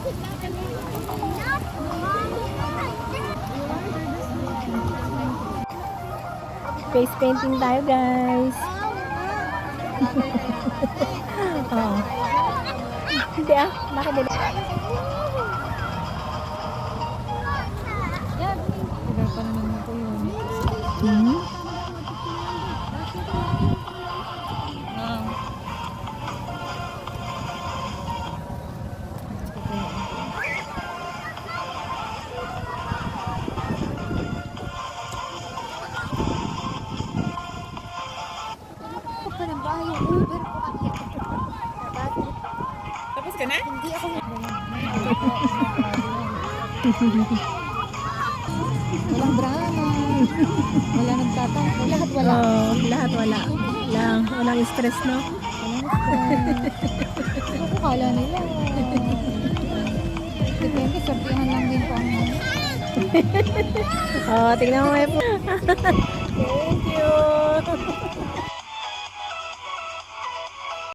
Face painting tayo, guys. Oh. Hindi ah, bakit dito? Hirapan naman ko yun. Hmm? Tapos ka na? Hindi ako Walang drama. Wala nagtatampo. Lahat wala. Oh, lahat wala. Walang stress, no? Ako kala nila. Depende, sortihan lang din po ang Oh, tingnan mo po. Thank you.